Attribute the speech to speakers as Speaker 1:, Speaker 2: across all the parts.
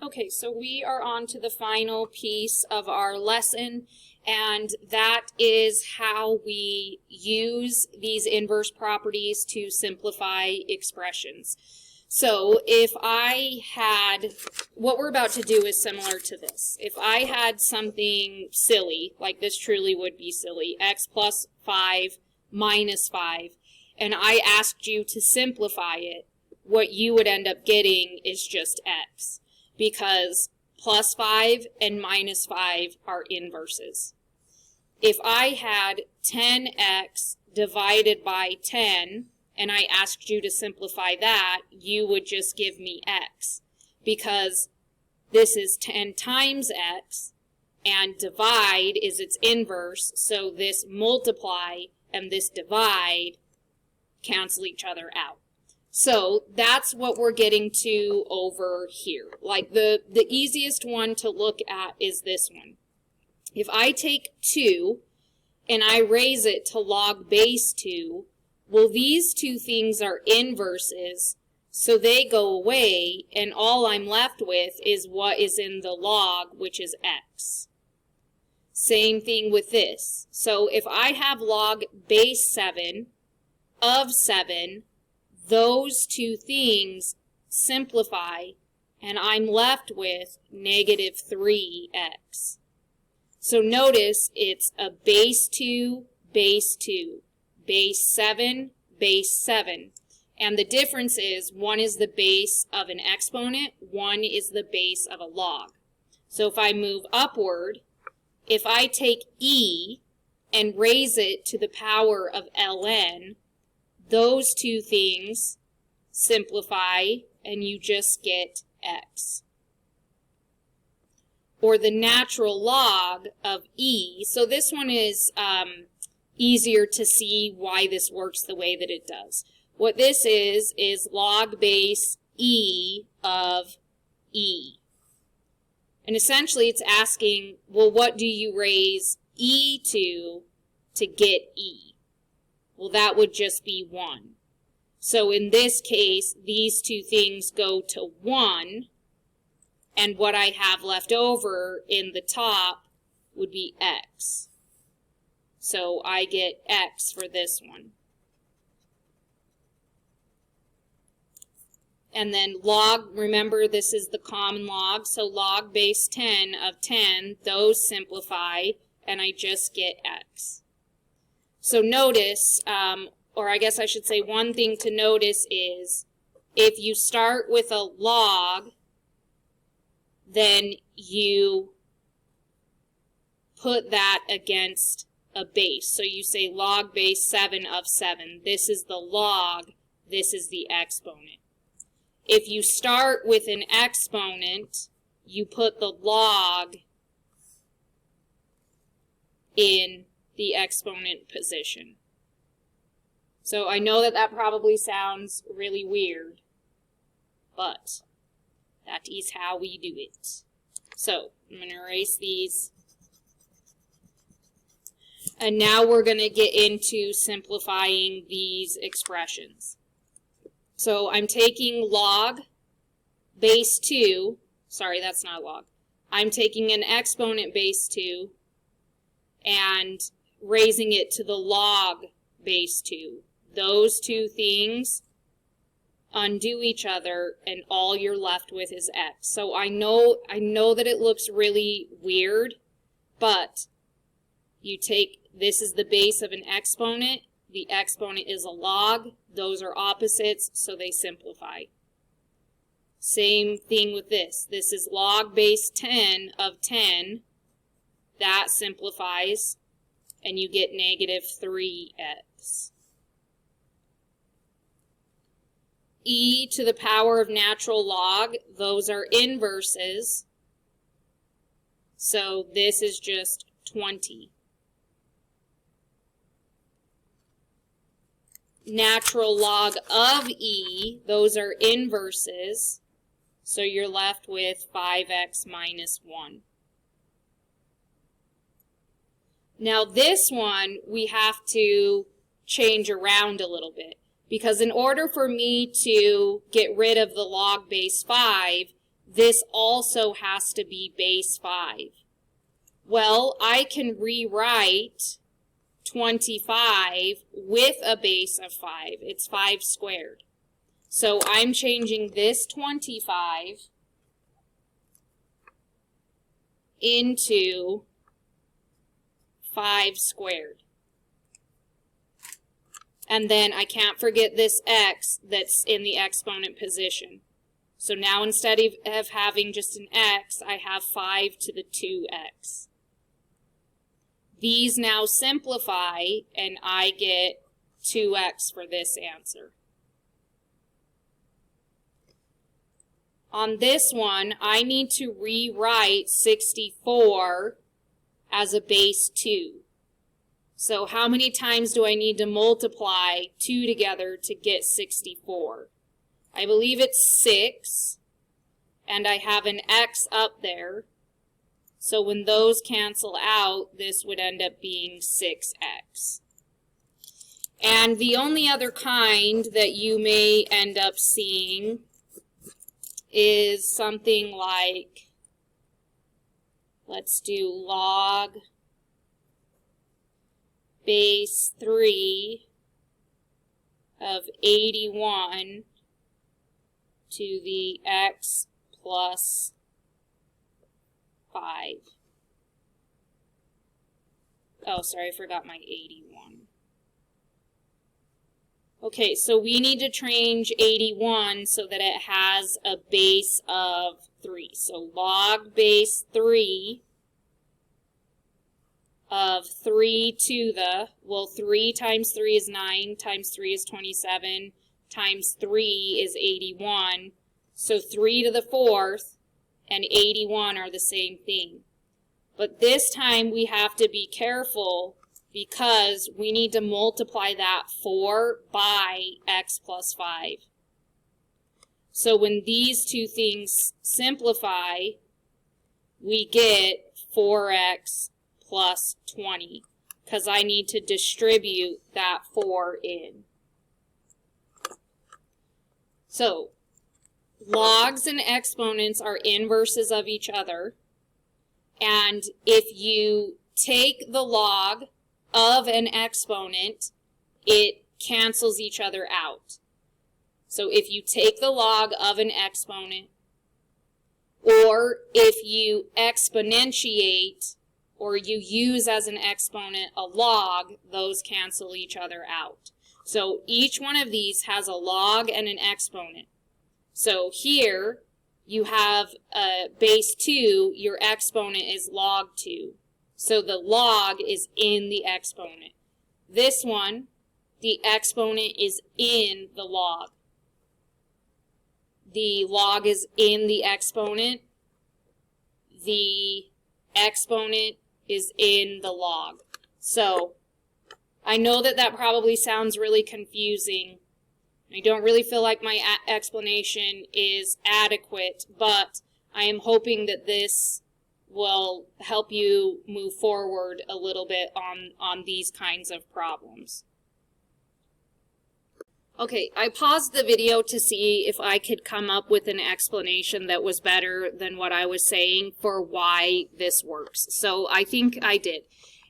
Speaker 1: Okay, so we are on to the final piece of our lesson, and that is how we use these inverse properties to simplify expressions. So if I had, what we're about to do is similar to this. If I had something silly, like this truly would be silly, x plus 5 minus 5, and I asked you to simplify it, what you would end up getting is just x, because plus 5 and minus 5 are inverses. If I had 10x divided by 10, and I asked you to simplify that, you would just give me x, because this is 10 times x, and divide is its inverse, so this multiply and this divide cancel each other out. So that's what we're getting to over here. Like the easiest one to look at is this one. If I take 2 and I raise it to log base 2, well, these two things are inverses, so they go away, and all I'm left with is what is in the log, which is x. Same thing with this. So if I have log base 7 of 7, those two things simplify, and I'm left with negative 3x. So notice it's a base 2, base 2, base 7, base 7. And the difference is one is the base of an exponent, one is the base of a log. So if I move upward, if I take e and raise it to the power of ln, those two things simplify and you just get x. Or the natural log of e. So this one is easier to see why this works the way that it does. What this is log base e of e. And essentially it's asking, well, what do you raise e to get e? Well, that would just be 1. So in this case, these two things go to 1, and what I have left over in the top would be x. So I get x for this one. And then log, remember this is the common log, so log base 10 of 10, those simplify, and I just get x. So notice, or I guess I should say one thing to notice is, if you start with a log, then you put that against a base. So you say log base 7 of 7. This is the log, this is the exponent. If you start with an exponent, you put the log in the exponent position. So I know that that probably sounds really weird, but that is how we do it. So I'm going to erase these. And now we're going to get into simplifying these expressions. So I'm taking log base 2, sorry, that's not log. I'm taking an exponent base 2 and raising it to the log base 2. Those two things undo each other, and all you're left with is x. So I know that it looks really weird, but you take, this is the base of an exponent, the exponent is a log, those are opposites, so they simplify. Same thing with this. This is log base 10 of 10, that simplifies, and you get negative 3x. E to the power of natural log, those are inverses, so this is just 20. Natural log of e, those are inverses, so you're left with 5x minus 1. Now this one we have to change around a little bit, because in order for me to get rid of the log base 5, this also has to be base 5. Well, I can rewrite 25 with a base of 5. It's 5 squared. So I'm changing this 25 into 5 squared. And then I can't forget this x that's in the exponent position. So now instead of having just an x, I have 5 to the 2x. These now simplify, and I get 2x for this answer. On this one, I need to rewrite 64 as a base 2. So how many times do I need to multiply 2 together to get 64? I believe it's 6, and I have an x up there. So when those cancel out, this would end up being 6x. And the only other kind that you may end up seeing is something like, let's do log base 3 of 81 to the x plus 5. Oh, sorry, I forgot my 81. Okay, so we need to change 81 so that it has a base of 3. So log base 3 of 3 to the, well, 3 times 3 is 9, times 3 is 27, times 3 is 81. So 3 to the 4th and 81 are the same thing. But this time we have to be careful because we need to multiply that 4 by x plus 5. So when these two things simplify, we get 4x plus 20, because I need to distribute that 4 in. So, logs and exponents are inverses of each other, and if you take the log of an exponent, it cancels each other out. So if you take the log of an exponent, or if you exponentiate, or you use as an exponent a log, those cancel each other out. So each one of these has a log and an exponent. So here you have a base 2, your exponent is log 2. So the log is in the exponent. This one, the exponent is in the log. The log is in the exponent. The exponent is in the log. So I know that that probably sounds really confusing. I don't really feel like my explanation is adequate, but I am hoping that this will help you move forward a little bit on these kinds of problems. Okay, I paused the video to see if I could come up with an explanation that was better than what I was saying for why this works. So I think I did.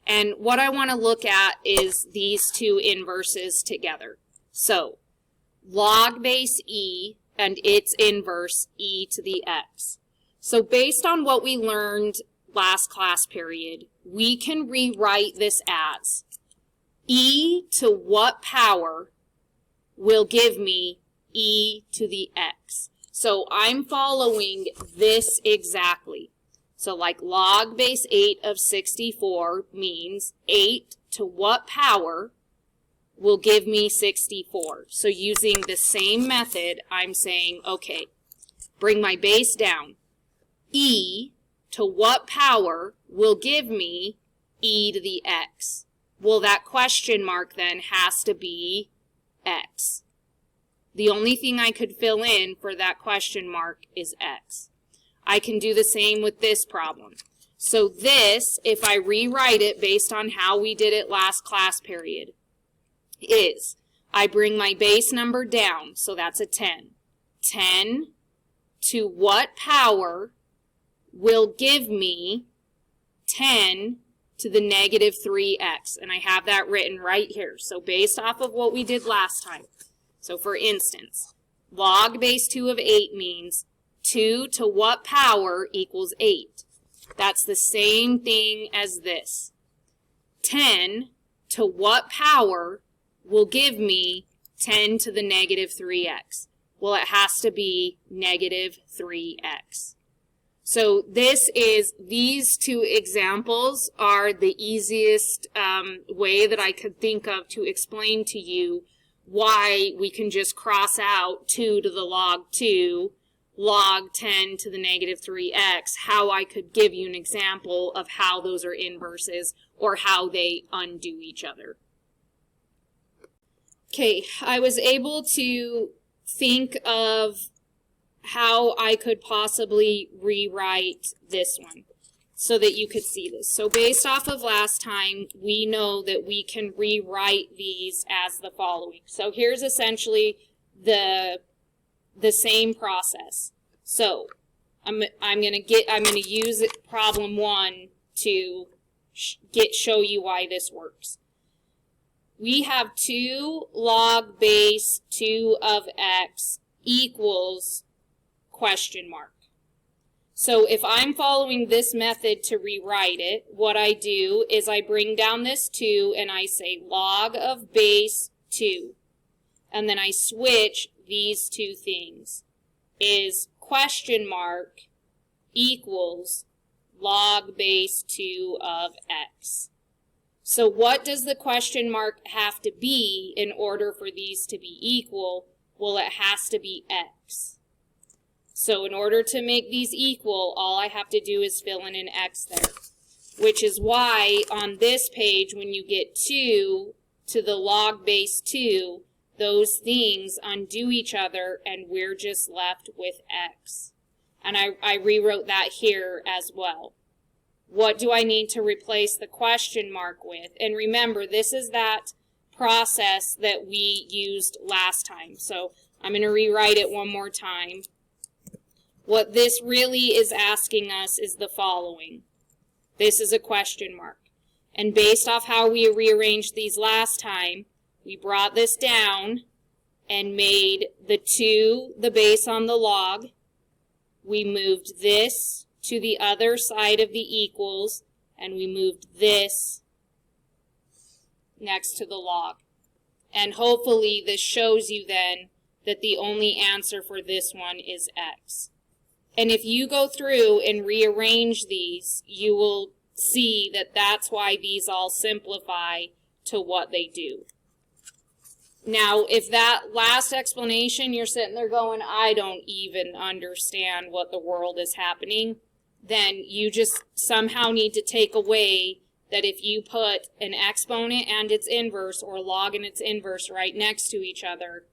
Speaker 1: And what I want to look at is these two inverses together. So log base e and its inverse e to the x. So based on what we learned last class period, we can rewrite this as e to what power will give me e to the x. So I'm following this exactly. So like log base 8 of 64 means 8 to what power will give me 64. So using the same method, I'm saying, okay, bring my base down. E to what power will give me e to the x? Well, that question mark then has to be x. The only thing I could fill in for that question mark is x. I can do the same with this problem. So this, if I rewrite it based on how we did it last class period, is I bring my base number down, so that's a 10. 10 to what power will give me 10 to the negative 3x? And I have that written right here. So based off of what we did last time. So for instance, log base 2 of 8 means 2 to what power equals 8. That's the same thing as this. 10 to what power will give me 10 to the negative 3x? Well, it has to be negative 3x. So these two examples are the easiest way that I could think of to explain to you why we can just cross out 2 to the log 2, log 10 to the negative 3x, how I could give you an example of how those are inverses or how they undo each other. Okay, I was able to think of how I could possibly rewrite this one so that you could see this. So based off of last time, we know that we can rewrite these as the following. So here's essentially the same process. So I'm going to use problem 1 to show you why this works. We have 2 log base 2 of x equals question mark. So if I'm following this method to rewrite it, what I do is I bring down this 2 and I say log of base 2. And then I switch these two things. Is question mark equals log base 2 of x. So what does the question mark have to be in order for these to be equal? Well, it has to be x. So in order to make these equal, all I have to do is fill in an x there. Which is why on this page, when you get 2 to the log base 2, those things undo each other and we're just left with x. And I rewrote that here as well. What do I need to replace the question mark with? And remember, this is that process that we used last time. So I'm going to rewrite it one more time. What this really is asking us is the following. This is a question mark. And based off how we rearranged these last time, we brought this down and made the 2 the base on the log. We moved this to the other side of the equals, and we moved this next to the log. And hopefully this shows you then that the only answer for this one is x. And if you go through and rearrange these, you will see that that's why these all simplify to what they do. Now, if that last explanation, you're sitting there going, I don't even understand what the world is happening, then you just somehow need to take away that if you put an exponent and its inverse or log and its inverse right next to each other,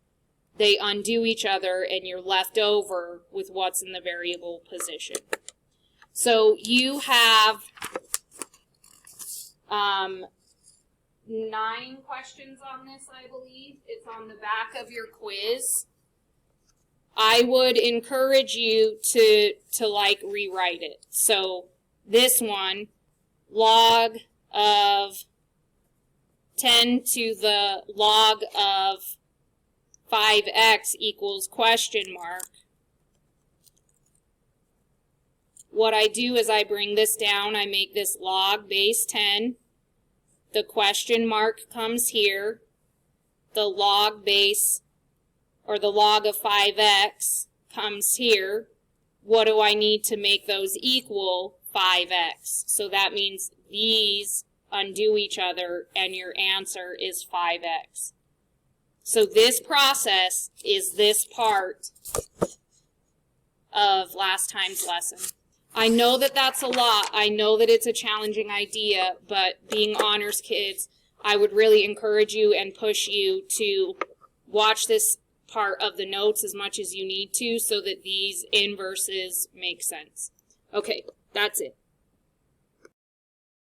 Speaker 1: they undo each other and you're left over with what's in the variable position. So you have 9 questions on this, I believe. It's on the back of your quiz. I would encourage you to rewrite it. So this one, log of 10 to the log of 5x equals question mark. What I do is I bring this down, I make this log base 10. The question mark comes here. The log base, or the log of 5x comes here. What do I need to make those equal 5x? So that means these undo each other and your answer is 5x. So this process is this part of last time's lesson. I know that that's a lot. I know that it's a challenging idea, but being honors kids, I would really encourage you and push you to watch this part of the notes as much as you need to so that these inverses make sense. Okay, that's it.